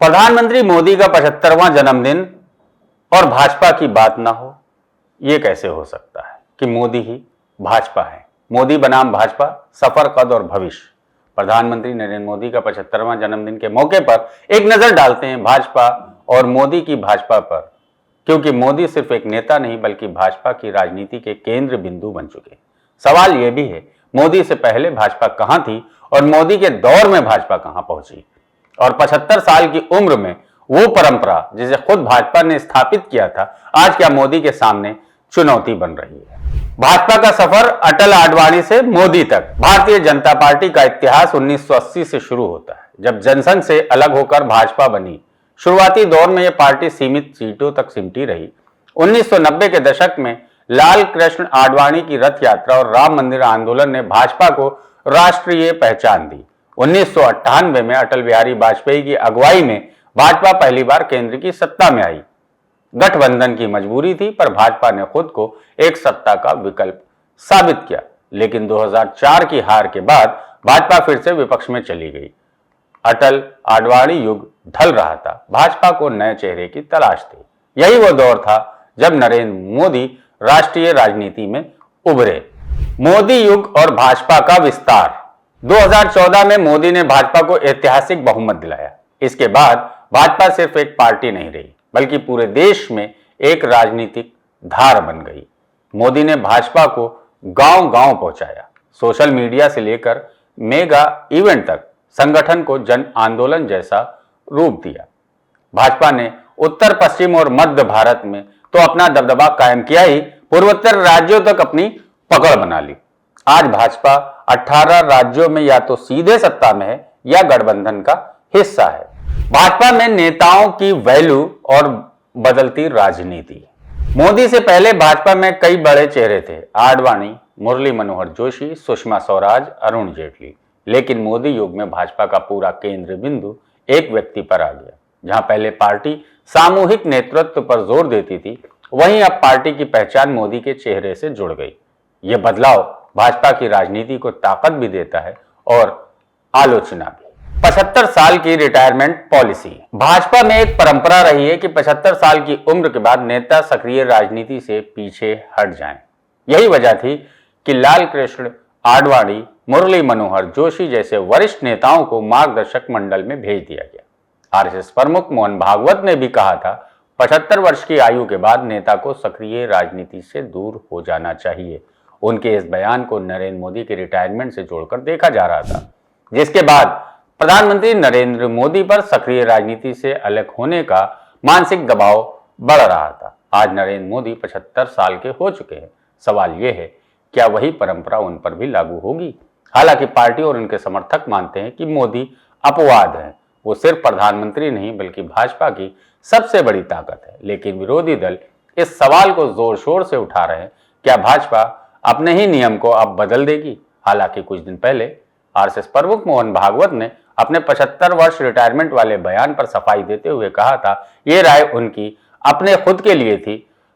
प्रधानमंत्री मोदी का 75वां जन्मदिन और भाजपा की बात ना हो, यह कैसे हो सकता है कि मोदी ही भाजपा है। मोदी बनाम भाजपा, सफर, कद और भविष्य। प्रधानमंत्री नरेंद्र मोदी का 75वां जन्मदिन के मौके पर एक नजर डालते हैं भाजपा और मोदी की भाजपा पर, क्योंकि मोदी सिर्फ एक नेता नहीं बल्कि भाजपा की राजनीति के केंद्र बिंदु बन चुके। सवाल यह भी है, मोदी से पहले भाजपा कहां थी और मोदी के दौर में भाजपा कहां पहुंची। और 75 साल की उम्र में वो परंपरा जिसे खुद भाजपा ने स्थापित किया था, आज क्या मोदी के सामने चुनौती बन रही है। भाजपा का सफर अटल आडवाणी से मोदी तक। भारतीय जनता पार्टी का इतिहास 1980 से शुरू होता है, जब जनसंघ से अलग होकर भाजपा बनी। शुरुआती दौर में यह पार्टी सीमित सीटों तक सिमटी रही। 1990 के दशक में लाल कृष्ण आडवाणी की रथ यात्रा और राम मंदिर आंदोलन ने भाजपा को राष्ट्रीय पहचान दी। 1998 में अटल बिहारी वाजपेयी की अगुवाई में भाजपा पहली बार केंद्र की सत्ता में आई। गठबंधन की मजबूरी थी, पर भाजपा ने खुद को एक सत्ता का विकल्प साबित किया। लेकिन 2004 की हार के बाद भाजपा फिर से विपक्ष में चली गई। अटल आडवाणी युग ढल रहा था, भाजपा को नए चेहरे की तलाश थी। यही वो दौर था जब नरेंद्र मोदी राष्ट्रीय राजनीति में उभरे। मोदी युग और भाजपा का विस्तार। 2014 में मोदी ने भाजपा को ऐतिहासिक बहुमत दिलाया। इसके बाद भाजपा सिर्फ एक पार्टी नहीं रही, बल्कि पूरे देश में एक राजनीतिक धार बन गई। मोदी ने भाजपा को गांव-गांव पहुंचाया। सोशल मीडिया से लेकर मेगा इवेंट तक संगठन को जन आंदोलन जैसा रूप दिया। भाजपा ने उत्तर पश्चिम और मध्य भारत में तो अपना दबदबा कायम किया ही, पूर्वोत्तर राज्यों तक अपनी पकड़ बना ली। आज भाजपा 18 राज्यों में या तो सीधे सत्ता में है या गठबंधन का हिस्सा है। भाजपा में नेताओं की वैल्यू और बदलती राजनीति। मोदी से पहले भाजपा में कई बड़े चेहरे थे, आडवाणी, मुरली मनोहर जोशी, सुषमा स्वराज, अरुण जेटली। लेकिन मोदी युग में भाजपा का पूरा केंद्र बिंदु एक व्यक्ति पर आ गया। जहां पहले पार्टी सामूहिक नेतृत्व पर जोर देती थी, वहीं अब पार्टी की पहचान मोदी के चेहरे से जुड़ गई। यह बदलाव भाजपा की राजनीति को ताकत भी देता है और आलोचना भी। 75 साल की रिटायरमेंट पॉलिसी। भाजपा में एक परंपरा रही है कि 75 साल की उम्र के बाद नेता सक्रिय राजनीति से पीछे हट जाएं। यही वजह थी कि लाल कृष्ण आडवाणी, मुरली मनोहर जोशी जैसे वरिष्ठ नेताओं को मार्गदर्शक मंडल में भेज दिया गया। आरएसएस प्रमुख मोहन भागवत ने भी कहा था, 75 वर्ष की आयु के बाद नेता को सक्रिय राजनीति से दूर हो जाना चाहिए। उनके इस बयान को नरेंद्र मोदी के रिटायरमेंट से जोड़कर देखा जा रहा था, जिसके बाद प्रधानमंत्री नरेंद्र मोदी पर सक्रिय राजनीति से अलग होने का मानसिक दबाव बढ़ रहा था। आज नरेंद्र मोदी 75 साल के हो चुके हैं। सवाल यह है, क्या वही परंपरा उन पर भी लागू होगी। हालांकि पार्टी और उनके समर्थक मानते हैं कि मोदी अपवाद है, वो सिर्फ प्रधानमंत्री नहीं बल्कि भाजपा की सबसे बड़ी ताकत है। लेकिन विरोधी दल इस सवाल को जोर शोर से उठा रहे हैं, क्या भाजपा अपने ही नियम को अब बदल देगी। हालांकि कुछ दिन पहले आरएसएस प्रमुख मोहन भागवत ने अपने 75 वर्ष रिटायरमेंट वाले बयान पर सफाई देते हुए कहा था, ये राय उनकी अपने खुद के लिए थी।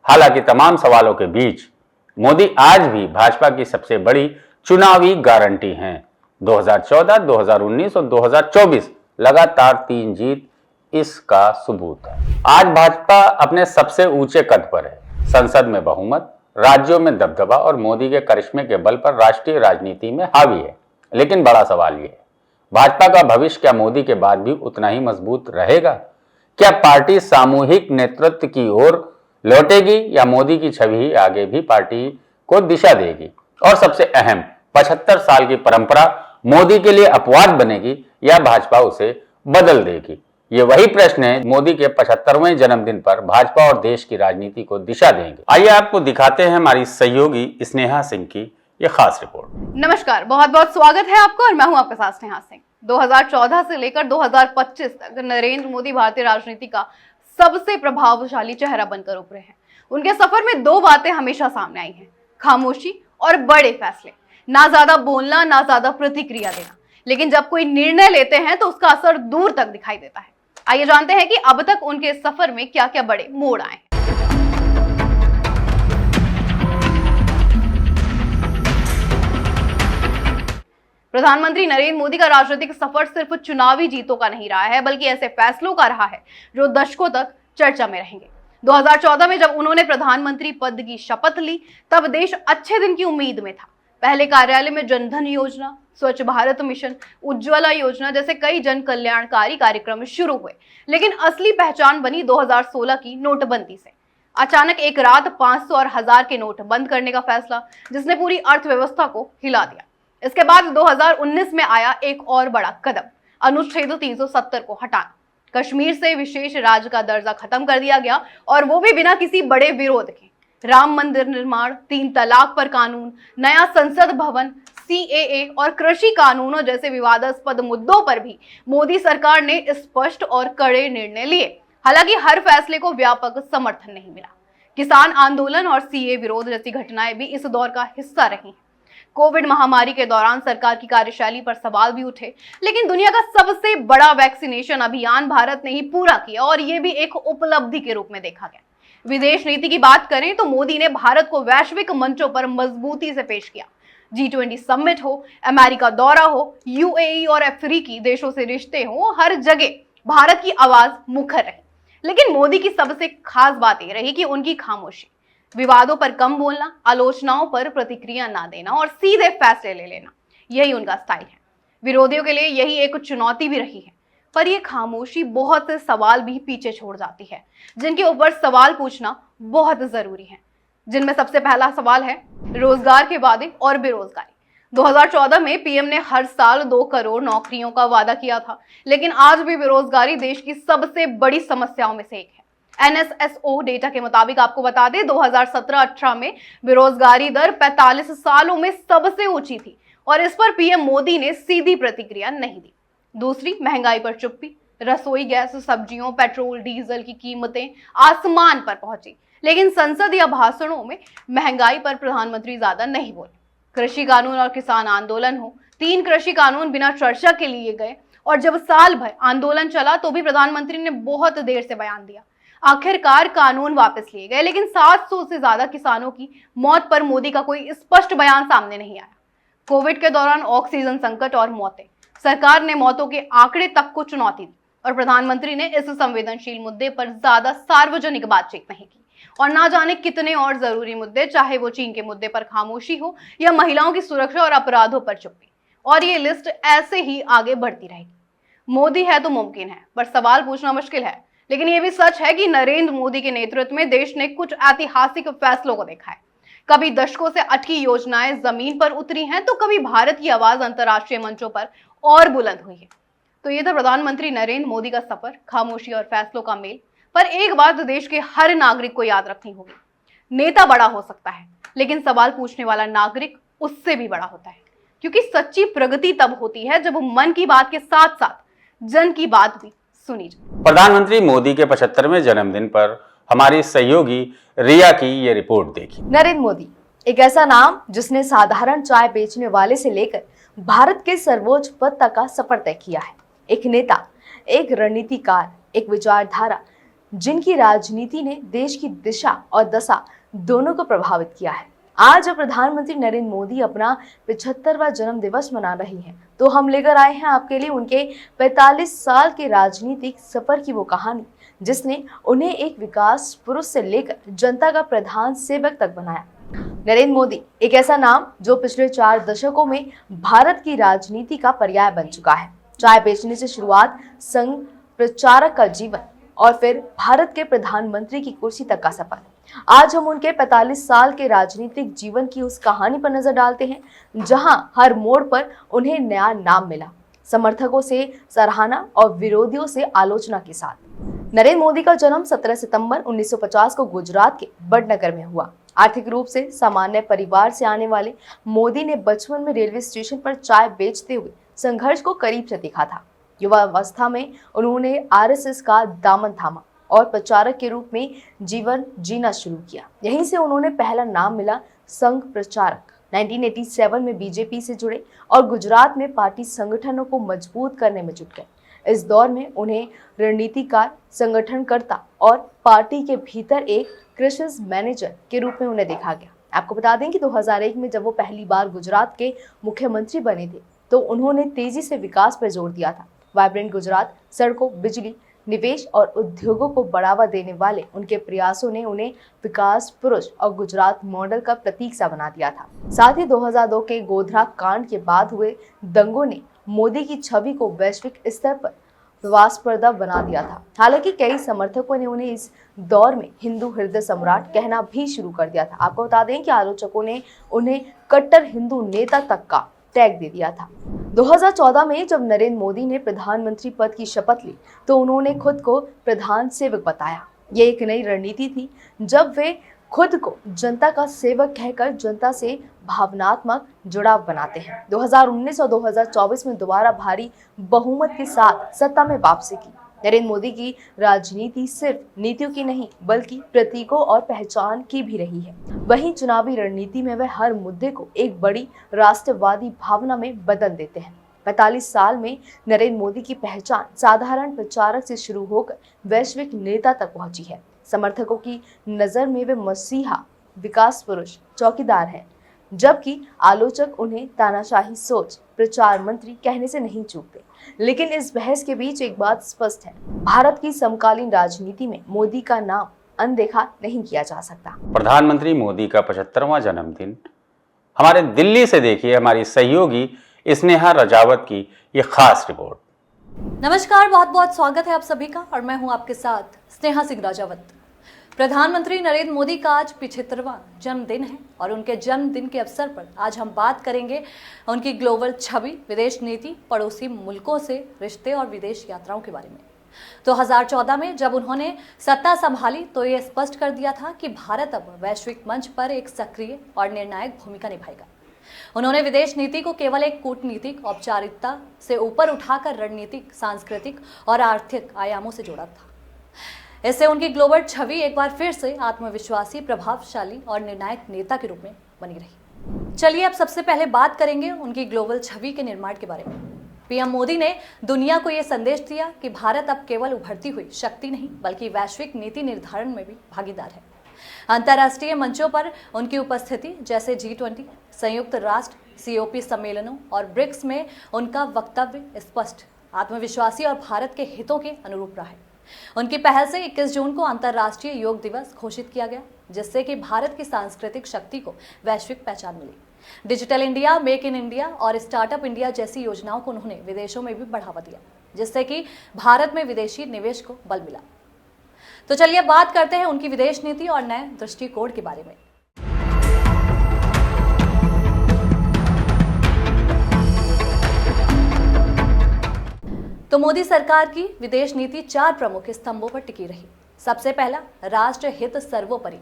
हालांकि तमाम सवालों के बीच मोदी आज भी भाजपा की सबसे बड़ी चुनावी गारंटी हैं। 2014, 2019 और 2024 लगातार 3 जीत इसका सबूत है। आज भाजपा अपने सबसे ऊंचे कद पर है। संसद में बहुमत, राज्यों में दबदबा और मोदी के करिश्मे के बल पर राष्ट्रीय राजनीति में हावी है। लेकिन बड़ा सवाल यह है, भाजपा का भविष्य क्या मोदी के बाद भी उतना ही मजबूत रहेगा। क्या पार्टी सामूहिक नेतृत्व की ओर लौटेगी या मोदी की छवि आगे भी पार्टी को दिशा देगी। और सबसे अहम, 75 साल की परंपरा मोदी के लिए अपवाद बनेगी या भाजपा उसे बदल देगी। ये वही प्रश्न है मोदी के 75वें जन्मदिन पर भाजपा और देश की राजनीति को दिशा देंगे। आइए आपको दिखाते हैं हमारी सहयोगी स्नेहा सिंह की ये खास रिपोर्ट। नमस्कार, बहुत बहुत स्वागत है आपका और मैं हूं आपके साथ स्नेहा सिंह। 2014 से लेकर 2025 तक नरेंद्र मोदी भारतीय राजनीति का सबसे प्रभावशाली चेहरा बनकर उभरे हैं। उनके सफर में 2 बातें हमेशा सामने आई हैं, खामोशी और बड़े फैसले। ना ज्यादा बोलना, ना ज्यादा प्रतिक्रिया देना, लेकिन जब कोई निर्णय लेते हैं तो उसका असर दूर तक दिखाई देता है। आइए जानते हैं कि अब तक उनके इस सफर में क्या क्या बड़े मोड़ आए हैं। प्रधानमंत्री नरेंद्र मोदी का राजनीतिक सफर सिर्फ चुनावी जीतों का नहीं रहा है, बल्कि ऐसे फैसलों का रहा है जो दशकों तक चर्चा में रहेंगे। 2014 में जब उन्होंने प्रधानमंत्री पद की शपथ ली, तब देश अच्छे दिन की उम्मीद में था। पहले कार्यालय में जनधन योजना, स्वच्छ भारत मिशन, उज्ज्वला योजना जैसे कई जन कल्याणकारी कार्यक्रम शुरू हुए, लेकिन असली पहचान बनी 2016 की नोटबंदी से। अचानक एक रात 500 और 1000 के नोट बंद करने का फैसला, जिसने पूरी अर्थव्यवस्था को हिला दिया। इसके बाद 2019 में आया एक और बड़ा कदम, अनुच्छेद 370 को हटाना। कश्मीर से विशेष राज्य का दर्जा खत्म कर दिया गया, और वो भी बिना किसी बड़े विरोध के। राम मंदिर निर्माण, 3 तलाक पर कानून, नया संसद भवन, CAA और कृषि कानूनों जैसे विवादास्पद मुद्दों पर भी मोदी सरकार ने स्पष्ट और कड़े निर्णय लिए। हालांकि हर फैसले को व्यापक समर्थन नहीं मिला। किसान आंदोलन और CAA विरोध जैसी घटनाएं भी इस दौर का हिस्सा रही हैं। कोविड महामारी के दौरान सरकार की कार्यशैली पर सवाल भी उठे, लेकिन दुनिया का सबसे बड़ा वैक्सीनेशन अभियान भारत ने ही पूरा किया, और ये भी एक उपलब्धि के रूप में देखा गया। विदेश नीति की बात करें तो मोदी ने भारत को वैश्विक मंचों पर मजबूती से पेश किया। G20 समिट हो, अमेरिका दौरा हो, UAE और अफ्रीकी देशों से रिश्ते हो, हर जगह भारत की आवाज मुखर रही। लेकिन मोदी की सबसे खास बात यह रही कि उनकी खामोशी। विवादों पर कम बोलना, आलोचनाओं पर प्रतिक्रिया ना देना और सीधे फैसले ले लेना, यही उनका स्टाइल है। विरोधियों के लिए यही एक चुनौती भी रही है। पर यह खामोशी बहुत से सवाल भी पीछे छोड़ जाती है, जिनके ऊपर सवाल पूछना बहुत जरूरी है। जिनमें सबसे पहला सवाल है रोजगार के वादे और बेरोजगारी। 2014 में पीएम ने हर साल 2 करोड़ नौकरियों का वादा किया था, लेकिन आज भी बेरोजगारी देश की सबसे बड़ी समस्याओं में से एक है। NSSO डेटा के मुताबिक आपको बता दें, 2017-18 में बेरोजगारी दर 45 सालों में सबसे ऊंची थी, और इस पर पीएम मोदी ने सीधी प्रतिक्रिया नहीं दी। दूसरी, महंगाई पर चुप्पी। रसोई गैस, सब्जियों, पेट्रोल, डीजल की कीमतें आसमान पर पहुंची, लेकिन संसद या भाषणों में महंगाई पर प्रधानमंत्री ज्यादा नहीं बोले। कृषि कानून और किसान आंदोलन हो, 3 कृषि कानून बिना चर्चा के लिए गए, और जब साल भर आंदोलन चला तो भी प्रधानमंत्री ने बहुत देर से बयान दिया। आखिरकार कानून वापस लिए गए, लेकिन 700 से ज्यादा किसानों की मौत पर मोदी का कोई स्पष्ट बयान सामने नहीं आया। कोविड के दौरान ऑक्सीजन संकट और मौतें, सरकार ने मौतों के आंकड़े तक को चुनौती दी, और प्रधानमंत्री ने इस संवेदनशील मुद्दे पर ज्यादा सार्वजनिक बातचीत नहीं की। और ना जाने कितने और जरूरी मुद्दे, चाहे वो चीन के मुद्दे पर खामोशी हो या महिलाओं की सुरक्षा और अपराधों पर चुप्पी, और ये लिस्ट ऐसे ही आगे बढ़ती रहेगी। मोदी है तो मुमकिन है, पर सवाल पूछना मुश्किल है। लेकिन ये भी सच है कि नरेंद्र मोदी के नेतृत्व में देश ने कुछ ऐतिहासिक फैसलों को देखा है। कभी दशकों से अटकी योजनाएं जमीन पर उतरी हैं, तो कभी भारत की आवाज अंतर्राष्ट्रीय मंचों पर और बुलंद हुई है। तो ये था प्रधानमंत्री नरेंद्र मोदी का सफर, खामोशी और फैसलों का मेल। पर एक बात देश के हर नागरिक को याद रखनी होगी, नेता बड़ा हो सकता है, लेकिन सवाल पूछने वाला नागरिक उससे भी बड़ा होता है। क्योंकि सच्ची प्रगति तब होती है जब मन की बात के साथ साथ जन की बात भी सुनी जाए। प्रधानमंत्री मोदी के 75वें जन्मदिन पर हमारी सहयोगी रिया की ये रिपोर्ट देखी। नरेंद्र मोदी एक ऐसा नाम जिसने साधारण चाय बेचने वाले से लेकर भारत के सर्वोच्च पद तक का सफर तय किया है। एक नेता, एक रणनीतिकार, एक विचारधारा जिनकी राजनीति ने देश की दिशा और दशा दोनों को प्रभावित किया है। आज जब प्रधानमंत्री नरेंद्र मोदी अपना 75वां जन्म दिवस मना रही हैं, तो हम लेकर आए हैं आपके लिए उनके 45 साल के राजनीतिक सफर की वो कहानी, जिसने उन्हें एक विकास पुरुष से लेकर जनता का प्रधान सेवक तक बनाया। नरेंद्र मोदी एक ऐसा नाम जो पिछले 4 दशकों में भारत की राजनीति का पर्याय बन चुका है। चाय बेचने से शुरुआत, संघ प्रचारक का जीवन, और फिर भारत के प्रधानमंत्री की कुर्सी तक का सफर। आज हम उनके 45 साल के राजनीतिक जीवन की उस कहानी पर नजर डालते हैं, जहां हर मोड़ पर उन्हें नया नाम मिला, समर्थकों से सराहना और विरोधियों से आलोचना के साथ। नरेंद्र मोदी का जन्म 17 सितंबर 1950 को गुजरात के वडनगर में हुआ। आर्थिक रूप से सामान्य परिवार से आने वाले मोदी ने बचपन में रेलवे स्टेशन पर चाय बेचते हुए संघर्ष को करीब से देखा था। युवा अवस्था में उन्होंने आरएसएस का दामन थामा और प्रचारक के रूप में जीवन जीना शुरू किया। यहीं से उन्होंने पहला नाम मिला, संघ प्रचारक। 1987 में बीजेपी से जुड़े और गुजरात में पार्टी संगठनों को मजबूत करने में जुट गए। इस दौर में उन्हें रणनीतिकार, संगठनकर्ता और पार्टी के भीतर एक क्राइसिस मैनेजर के रूप में उन्हें देखा गया। आपको बता दें कि 2001 में जब वो पहली बार गुजरात के मुख्यमंत्री बने थे, तो उन्होंने तेजी से विकास पर जोर दिया था। वाइब्रेंट गुजरात, सड़कों, बिजली, निवेश और उद्योगों को बढ़ावा देने वाले उनके प्रयासों ने उन्हें विकास पुरुष और गुजरात मॉडल का प्रतीक सा बना दिया था। साथ ही 2002 के गोधरा कांड के बाद हुए दंगों ने मोदी की छवि को वैश्विक स्तर पर विवादास्पद बना दिया था। हालांकि कई समर्थकों ने उन्हें इस दौर में हिंदू हृदय सम्राट कहना भी शुरू कर दिया था। आपको बता दें कि आलोचकों ने उन्हें कट्टर हिंदू नेता तक का टैग दे दिया था। 2014 में जब नरेंद्र मोदी ने प्रधानमंत्री पद की शपथ ली तो उन्होंने खुद को प्रधान सेवक बताया। ये एक नई रणनीति थी जब वे खुद को जनता का सेवक कहकर जनता से भावनात्मक जुड़ाव बनाते हैं। 2019 और 2024 में दोबारा भारी बहुमत के साथ सत्ता में वापसी की। नरेंद्र मोदी की राजनीति सिर्फ नीतियों की नहीं बल्कि प्रतीकों और पहचान की भी रही है। वहीं चुनावी रणनीति में वे हर मुद्दे को एक बड़ी राष्ट्रवादी भावना में बदल देते हैं। 45 साल में नरेंद्र मोदी की पहचान साधारण प्रचारक से शुरू होकर वैश्विक नेता तक पहुंची है। समर्थकों की नजर में वे मसीहा, विकास पुरुष, चौकीदार हैं, जबकि आलोचक उन्हें तानाशाही सोच, प्रचार मंत्री कहने से नहीं चूकते। लेकिन इस बहस के बीच एक बात स्पष्ट है, भारत की समकालीन राजनीति में मोदी का नाम अनदेखा नहीं किया जा सकता। प्रधानमंत्री मोदी का 75वां जन्मदिन हमारे दिल्ली से देखिए हमारी सहयोगी स्नेहा रजावत की ये खास रिपोर्ट। नमस्कार, बहुत बहुत स्वागत है आप सभी का और मैं हूं आपके साथ स्नेहा सिंह राजावत। प्रधानमंत्री नरेंद्र मोदी का आज 75वां जन्मदिन है और उनके जन्मदिन के अवसर पर आज हम बात करेंगे उनकी ग्लोबल छवि, विदेश नीति, पड़ोसी मुल्कों से रिश्ते और विदेश यात्राओं के बारे में। 2014 में जब उन्होंने सत्ता संभाली तो ये स्पष्ट कर दिया था कि भारत अब वैश्विक मंच पर एक सक्रिय और निर्णायक भूमिका निभाएगा। उन्होंने विदेश नीति को केवल एक कूटनीतिक औपचारिकता से ऊपर उठाकर रणनीतिक, सांस्कृतिक और आर्थिक आयामों से जोड़ा था। इससे उनकी ग्लोबल छवि एक बार फिर से आत्मविश्वासी, प्रभावशाली और निर्णायक नेता के रूप में बनी रही। चलिए अब सबसे पहले बात करेंगे उनकी ग्लोबल छवि के निर्माण के बारे में। पीएम मोदी ने दुनिया को यह संदेश दिया कि भारत अब केवल उभरती हुई शक्ति नहीं बल्कि वैश्विक नीति निर्धारण में भी भागीदार है। अंतर्राष्ट्रीय मंचों पर उनकी उपस्थिति जैसे G20, संयुक्त राष्ट्र, COP सम्मेलनों और ब्रिक्स में उनका वक्तव्य स्पष्ट, आत्मविश्वासी और भारत के हितों के अनुरूप रहा है। उनकी पहल से 21 जून को अंतर्राष्ट्रीय योग दिवस घोषित किया गया, जिससे कि भारत की सांस्कृतिक शक्ति को वैश्विक पहचान मिली। Digital India, make in India और स्टार्टअप इंडिया जैसी योजनाओं को उन्होंने विदेशों में भी बढ़ावा दिया, जिससे कि भारत में विदेशी निवेश को बल मिला। तो चलिए बात करते हैं उनकी विदेश नीति और नए दृष्टिकोण के बारे में। तो मोदी सरकार की विदेश नीति 4 प्रमुख स्तंभों पर टिकी रही। सबसे पहला, राष्ट्र हित सर्वोपरि।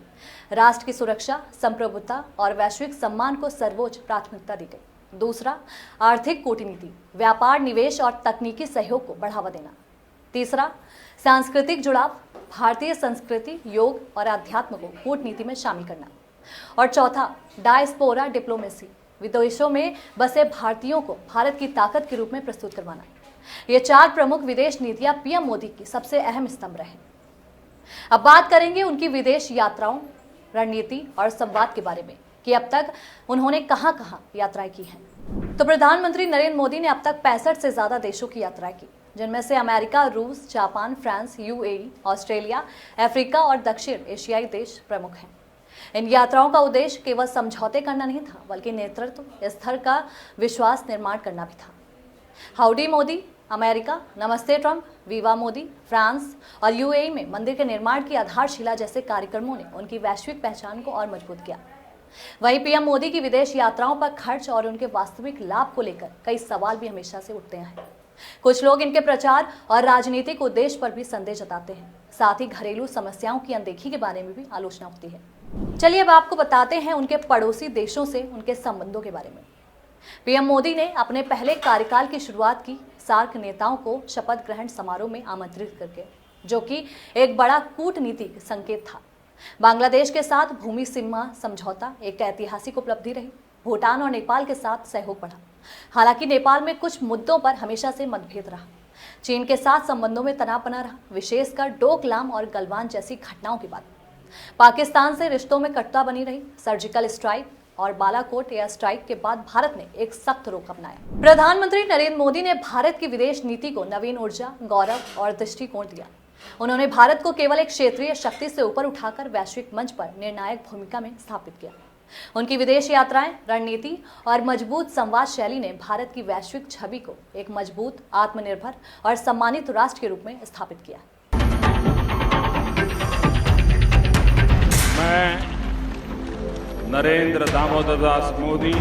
राष्ट्र की सुरक्षा, संप्रभुता और वैश्विक सम्मान को सर्वोच्च प्राथमिकता दी गई। दूसरा, आर्थिक कूटनीति, व्यापार, निवेश और तकनीकी सहयोग को बढ़ावा देना। तीसरा, सांस्कृतिक जुड़ाव, भारतीय संस्कृति, योग और अध्यात्म को कूटनीति में शामिल करना। और चौथा, डायस्पोरा डिप्लोमेसी, विदेशों में बसे भारतीयों को भारत की ताकत के रूप में प्रस्तुत करवाना। ये 4 प्रमुख विदेश नीतियां पीएम मोदी की सबसे अहम स्तंभ रहे। अब बात करेंगे उनकी विदेश यात्राओं, रणनीति और संवाद के बारे में कि अब तक उन्होंने कहां-कहां यात्राएं की हैं। तो प्रधानमंत्री नरेंद्र मोदी ने अब तक 65 से ज्यादा देशों की यात्राएं की, जिनमें से अमेरिका, रूस, Japan, France, UAE, Australia, Africa और दक्षिण एशियाई देश प्रमुख हैं। इन यात्राओं का उद्देश्य केवल समझौते करना नहीं था बल्कि नेतृत्व स्तर का विश्वास निर्माण करना भी था। हाउडी मोदी अमेरिका, नमस्ते ट्रंप, वीवा मोदी फ्रांस और UAE में मंदिर के निर्माण की आधारशिला जैसे कार्यक्रमों ने उनकी वैश्विक पहचान को और मजबूत किया। वहीं पीएम मोदी की विदेश यात्राओं पर खर्च और उनके वास्तविक लाभ को लेकर कई सवाल भी हमेशा से उठते हैं। कुछ लोग इनके प्रचार और राजनीतिक उद्देश्य पर भी संदेह जताते हैं। साथ ही घरेलू समस्याओं की अनदेखी के बारे में भी आलोचना होती है। चलिए अब आपको बताते हैं उनके पड़ोसी देशों से उनके संबंधों के बारे में। पीएम मोदी ने अपने पहले कार्यकाल की शुरुआत की सार्क नेताओं को शपथ ग्रहण समारोह में आमंत्रित करके, जो कि एक बड़ा कूटनीतिक संकेत था। बांग्लादेश के साथ भूमि सीमा समझौता एक ऐतिहासिक उपलब्धि रही। भूटान और नेपाल के साथ सहयोग बढ़ा। हालांकि नेपाल में कुछ मुद्दों पर हमेशा से मतभेद रहा। चीन के साथ संबंधों में तनाव बना रहा, विशेषकर डोकलाम और गलवान जैसी घटनाओं के बाद। पाकिस्तान से रिश्तों में कटुता बनी रही। सर्जिकल स्ट्राइक, और बालाकोट एयर स्ट्राइक के बाद भारत ने एक सख्त रुख अपनाया। प्रधानमंत्री नरेंद्र मोदी ने भारत की विदेश नीति को नवीन ऊर्जा, गौरव और दृष्टिकोण दिया। उन्होंने भारत को केवल एक क्षेत्रीय शक्ति से ऊपर उठाकर वैश्विक मंच पर निर्णायक भूमिका में स्थापित किया। उनकी विदेश यात्राएं, रणनीति और मजबूत संवाद शैली ने भारत की वैश्विक छवि को एक मजबूत, आत्मनिर्भर और सम्मानित राष्ट्र के रूप में स्थापित किया। मैं नरेंद्र दामोदर दास मोदी